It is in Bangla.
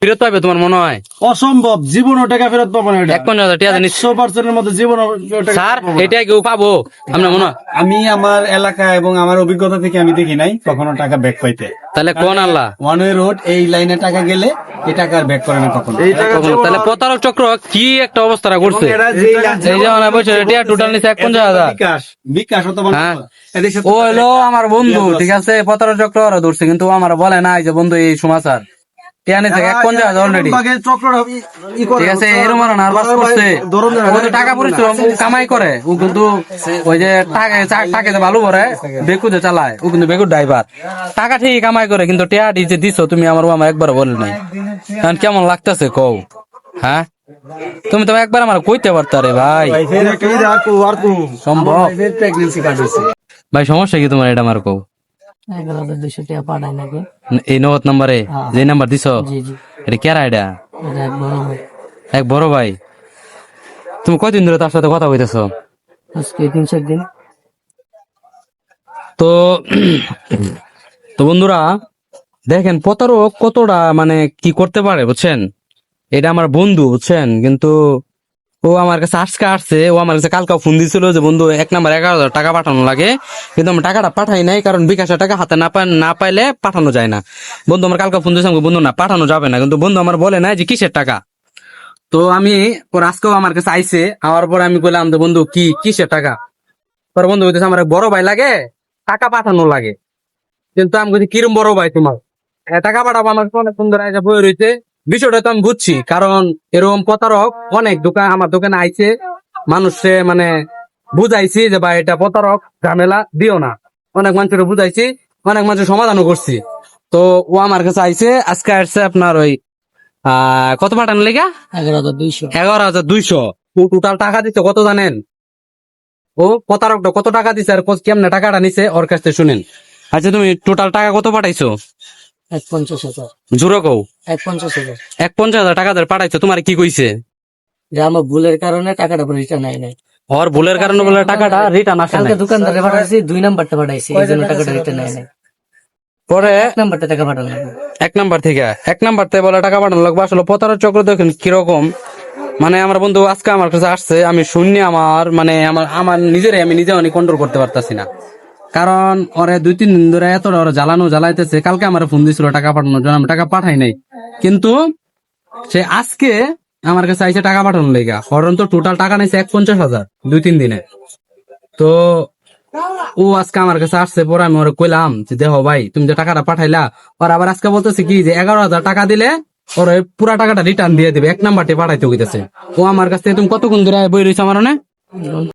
ফেরত পাবে তোমার মনে হয়? অসম্ভব, জীবনও টাকা ফেরত পাবো না। 51,000 টাকা জানিস 100% মধ্যে জীবন স্যার, এটা কেউ পাবো আমরা মনে হয়? আমি আমার এলাকা এবং আমার অভিজ্ঞতা থেকে আমি দেখি নাই কখনো টাকা ব্যাক পাইতে। তাহলে কোন আল্লাহ ওয়ান ওয়ে রোড এই লাইনে টাকা গেলে এই টাকা আর ব্যাক করে না কখনো। কখনো। তাহলে প্রতারক চক্র কি একটা অবস্থা করছে। এই যে অনেক বছর এটা টোটাল নিছে 51,000। বিকাশ অথবা হ্যাঁ, ও হলো আমার বন্ধু, ঠিক আছে, প্রতারক চক্র ওরা ধরছে, কিন্তু ও আমার বলে না যে বন্ধু এই সমাচার টিয়া নিছে 51,000 অলরেডি, ঠিক আছে। এরকম আর বাস করছে, ও তো টাকা পরিশ্রম ও কামাই করে, ও কিন্তু ওই যে টাকা ভালো করে বেকু যে চালায়, ও কিন্তু বেকুর ড্রাইভার, টাকা ঠিক কামাই করে, কিন্তু টিয়া যে দিছো তুমি আমার একবার বলে নাই। কারণ কেমন লাগতেছে কও? হ্যাঁ, তুমি তো একবার আমার কইতে পারতা রে ভাই। সম্ভব ভাই? সমস্যা কি তোমার? এটা আমার কও। 11,200 টাকা পাঠাই নাকি? এই নগদ নাম্বারে যে নাম্বার দিছো, জি জি, এটা কেরা? এটা এটা এক বড় ভাই। এক বড় ভাই। তুমি কয়দিন ধরে তার সাথে কথা কইতেছো? আজকে 3-4 দিন। তো তো বন্ধুরা দেখেন প্রতারক কতটা মানে কি করতে পারে বুঝছেন। এটা আমার বন্ধু বুঝছেন, কিন্তু ও আমার কাছে আজকে আসছে, ও আমার কাছে কালকে ফোন দিছিল যে বন্ধু 1 নাম্বার 11,000 টাকা পাঠানো লাগে, কিন্তু আমি টাকাটা পাঠাই নাই, কারণ বিকাশের টাকা হাতে না পাইলে পাঠানো যায় না। বন্ধু আমার কালকে ফোন দিয়েছে, বন্ধু না পাঠানো যাবে না, কিন্তু বন্ধু আমার বলে না যে কিসের টাকা। তো আমি পরে আজকেও আমার কাছে আইছে, আওয়ার পরে আমি বললাম যে বন্ধু কিসের টাকা? পরে বন্ধু বলতেছে আমার বড় ভাই লাগে, টাকা পাঠানো লাগে। কিন্তু আমি বলছি কিরম বড় ভাই তোমার, টাকা পাঠাবো? আমার অনেক সুন্দর আইসা বই রয়েছে। বিষয়টা তো আমি বুঝছি, কারণ এরকম প্রতারক অনেক আমার দোকানে আইছে, মানুষে মানে বুঝাইছি যে ভাই এটা প্রতারক, ঝামেলা দিও না। অনেক মানুষের বুঝাইছি, অনেক মানুষের সমাধানও করছি। তো ও আমার কাছে আইছে, আজকে আসছে আপনার ওই কত পাঠানো লেগা? 11,200। 11,200। ও টোটাল টাকা দিচ্ছে কত জানেন? ও প্রতারকটা কত টাকা দিচ্ছে আর কেমনে টাকাটা নিছে ওর কাছ থেকে শুনেন। আচ্ছা, তুমি টোটাল টাকা কত পাঠাইছো? 51,000। জোরে কও। 51,000। 51,000 টাকা ধরে পাঠাইছো। তোমার কি কইছে? যে আমার ভুলের কারণে টাকাটা রিটার্ন নাই নাই। ওর ভুলের কারণে বলে টাকাটা রিটার্ন আসে কালকে না। দোকানদারে পাঠাইছি, 2 নাম্বারটা পাঠাইছি, এই জন্য টাকাটা রিটার্ন নাই নাই। পরে 1 নাম্বারটা টাকা পাঠানো লাগবে। 1 নাম্বার থেকে 1 নাম্বার থেকে বলে টাকা পাঠানো লাগবে। আসলে প্রতারক চক্র দেখেন কিরকম। মানে আমার বন্ধু আজকে আমার কাছে আসছে, আমি শুনি আমার মানে আমার আমি নিজে অনেক কন্ট্রোল করতে পারতাছি না, কারণ ওরে 2-3 দিন ধরে এতটা ওরা জ্বালাইতেছে। কালকে আমার ফোন দিছিল টাকা পাঠানোর জন্য, আমি টাকা পাঠাই নাই, কিন্তু সে আজকে আমার কাছে আইসে টাকা পাঠানোর লেগা। কারণ তো টোটাল টাকা নিয়েছে 51,000 2-3 দিনে। তো ও আজকে আমার কাছে আসছে, পরে আমি ওরা কইলাম যে দেখো ভাই তুমি যে টাকাটা পাঠাইলা, ওর আবার আজকে বলতেছে কি যে 11,000 টাকা দিলে ওর পুরা টাকাটা রিটার্ন দিয়ে দিবে, 1 নাম্বারটি পাঠাইতে হইতেছে। ও আমার কাছ থেকে তুমি কতক্ষণ ধরে বই রয়েছে আমার?